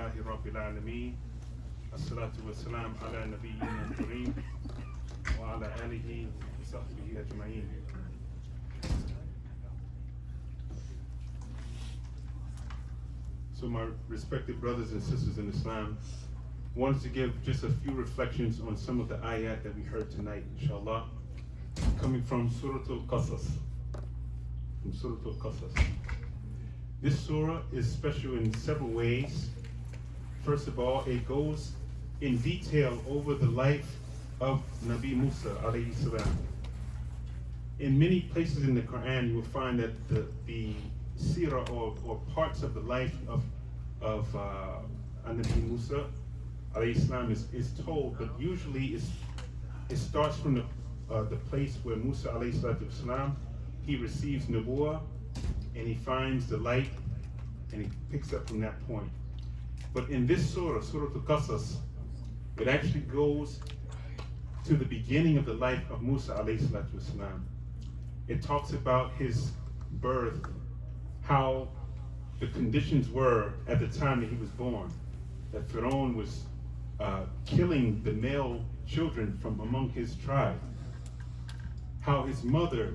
Alhamdulillahi Rabbil Alameen. As-salatu was-salam ala nabiyyina al-kareem wa ala alihi wa sahbihi ajma'in. So my respected brothers and sisters in Islam, wanted to give just a few reflections on some of the ayat that we heard tonight, inshallah, coming from Surah Al-Qassas. From Surah Al-Qassas. This surah is special in several ways. First of all, it goes in detail over the life of Nabi Musa alayhi salam. In many places in the Quran, you will find that the seerah or parts of the life of Nabi Musa alayhi salam is told, but usually it starts from the place where Musa alayhi salam, he receives nubuwah and he finds the light and he picks up from that point. But in this surah, Surah Al-Qassas, it actually goes to the beginning of the life of Musa alayhi salam. It talks about his birth, how the conditions were at the time that he was born, that Pharaoh was killing the male children from among his tribe, how his mother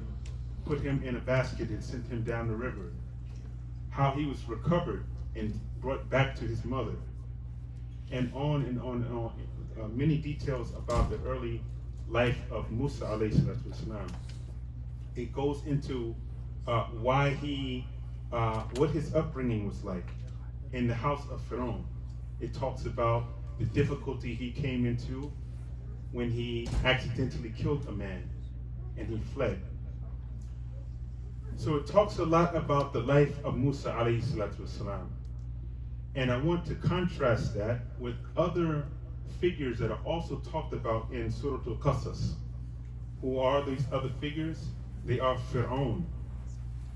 put him in a basket and sent him down the river, how he was recovered and brought back to his mother, and on and on and on. Many details about the early life of Musa alayhi salam. It goes into why what his upbringing was like in the house of Pharaoh. It talks about the difficulty he came into when he accidentally killed a man and he fled. So it talks a lot about the life of Musa alayhi salam. And I want to contrast that with other figures that are also talked about in Surah Al-Qassas. Who are these other figures? They are Pharaoh,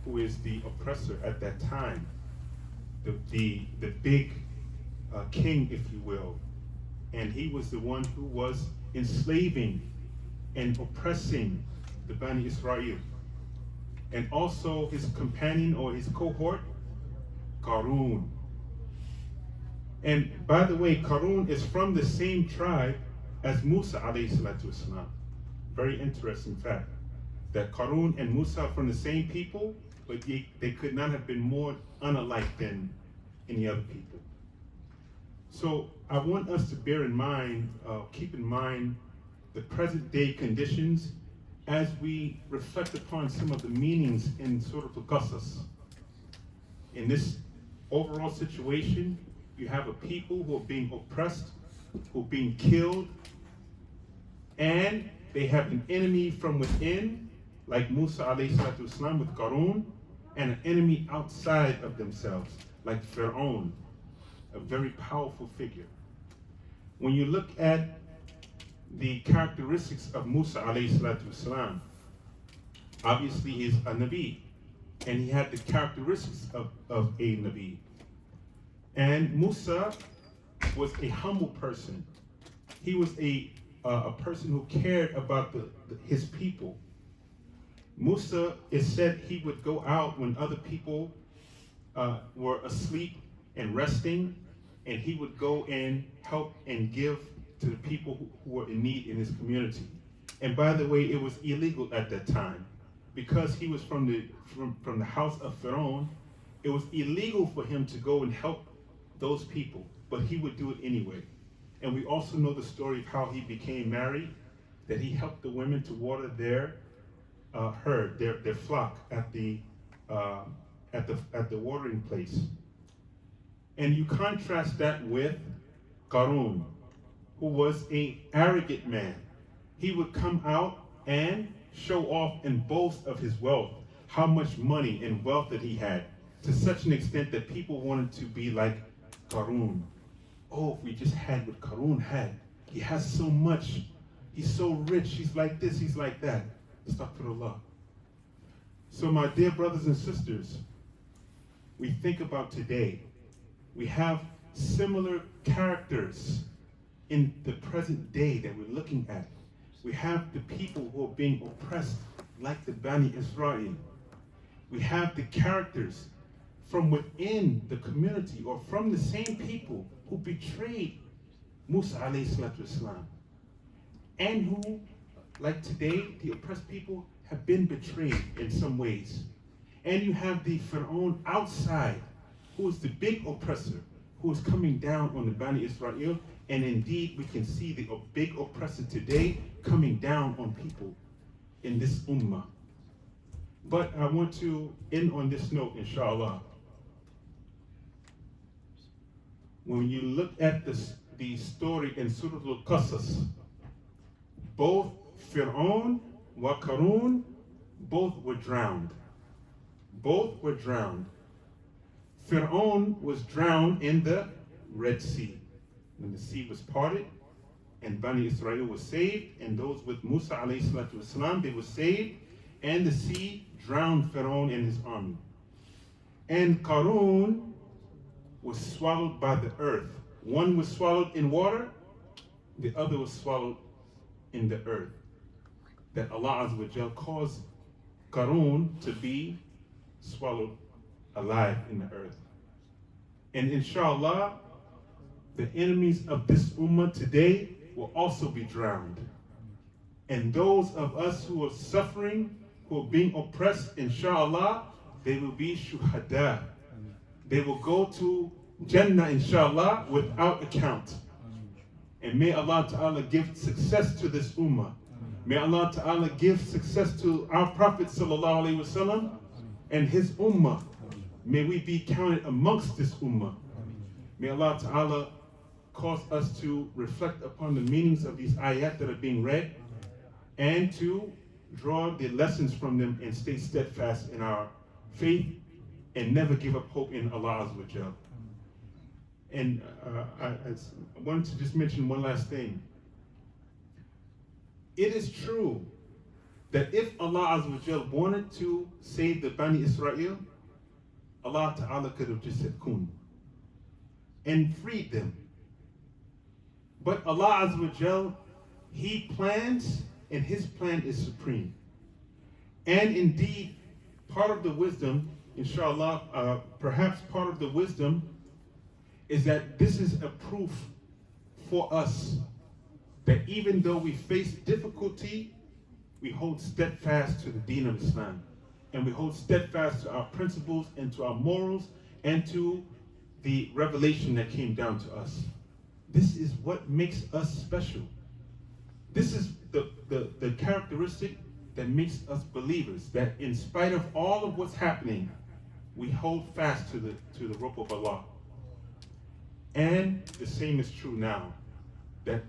who is the oppressor at that time, the big king, if you will. And he was the one who was enslaving and oppressing the Bani Israel. And also his companion or his cohort, Qarun. And by the way, Qarun is from the same tribe as Musa alayhi salatu wasalam. Very interesting fact, that Qarun and Musa are from the same people, but they could not have been more unalike than any other people. So I want us to bear in mind, keep in mind the present day conditions as we reflect upon some of the meanings in Surah Al-Qassas. In this overall situation, you have a people who are being oppressed, who are being killed, and they have an enemy from within, like Musa alayhi salatu wasalam with Qarun, and an enemy outside of themselves, like Pharaoh, a very powerful figure. When you look at the characteristics of Musa alayhi salatu wasalam, obviously he's a Nabi, and he had the characteristics of a Nabi. And Musa was a humble person. He was a person who cared about his people. Musa, is said he would go out when other people were asleep and resting, and he would go and help and give to the people who were in need in his community. And by the way, it was illegal at that time. Because he was from the house of Pharaoh, it was illegal for him to go and help those people, but he would do it anyway. And we also know the story of how he became married, that he helped the women to water their herd, their flock at the watering place. And you contrast that with Qarun, who was an arrogant man. He would come out and show off and boast of his wealth, how much money and wealth that he had, to such an extent that people wanted to be like Qarun. Oh, if we just had what Qarun had. He has so much. He's so rich. He's like this, he's like that. Astaghfirullah. So my dear brothers and sisters, we think about today. We have similar characters in the present day that we're looking at. We have the people who are being oppressed like the Bani Israel. We have the characters from within the community or from the same people who betrayed Musa alayhi salatu wasalam, and who, like today, the oppressed people have been betrayed in some ways. And you have the Pharaoh outside, who is the big oppressor, who is coming down on the Bani Israel, and indeed we can see the big oppressor today coming down on people in this ummah. But I want to end on this note, inshallah. When you look at the story in Surah Qassas, both Fir'aun wa Qarun, both were drowned. Both were drowned. Fir'aun was drowned in the Red Sea, when the sea was parted, and Bani Israel was saved, and those with Musa alayhi salatu wasalam, they were saved, and the sea drowned Fir'aun and his army. And Qarun was swallowed by the earth. One was swallowed in water, the other was swallowed in the earth. That Allah Azza wa Jal caused Qarun to be swallowed alive in the earth. And inshallah, the enemies of this ummah today will also be drowned. And those of us who are suffering, who are being oppressed, inshallah, they will be shuhada. They will go to Jannah, inshallah, without account. And may Allah Ta'ala give success to this ummah. May Allah Ta'ala give success to our Prophet Sallallahu Alaihi Wasallam and his ummah. May we be counted amongst this ummah. May Allah Ta'ala cause us to reflect upon the meanings of these ayat that are being read and to draw the lessons from them and stay steadfast in our faith and never give up hope in Allah Azza wa Jal. And I wanted to just mention one last thing. It is true that if Allah Azza wa Jal wanted to save the Bani Israel, Allah Ta'ala could have just said kun and freed them. But Allah Azza wa Jal, He plans, and His plan is supreme. And indeed, part of the wisdom, inshallah, perhaps part of the wisdom is that this is a proof for us that even though we face difficulty, we hold steadfast to the deen of Islam. And we hold steadfast to our principles and to our morals and to the revelation that came down to us. This is what makes us special. This is the characteristic that makes us believers, that in spite of all of what's happening, we hold fast to the rope of Allah. And the same is true now. That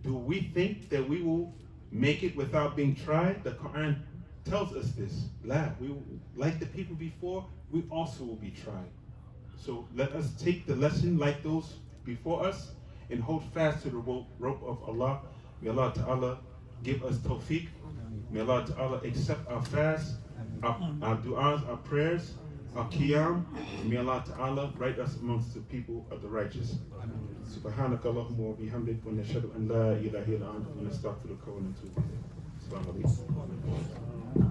do we think that we will make it without being tried? The Quran tells us this. We, like the people before, we also will be tried. So let us take the lesson like those before us and hold fast to the rope of Allah. May Allah Ta'ala give us tawfiq. May Allah Ta'ala accept our fast, our du'as, our prayers, our qiyam. May Allah Ta'ala write us amongst the people of the righteous. Subhanaka Allahumma wa bihamdik wa nashhadu an la ilaha illa anta wa nastaghfiruka wa natubu ilayk. Assalamu alaikum.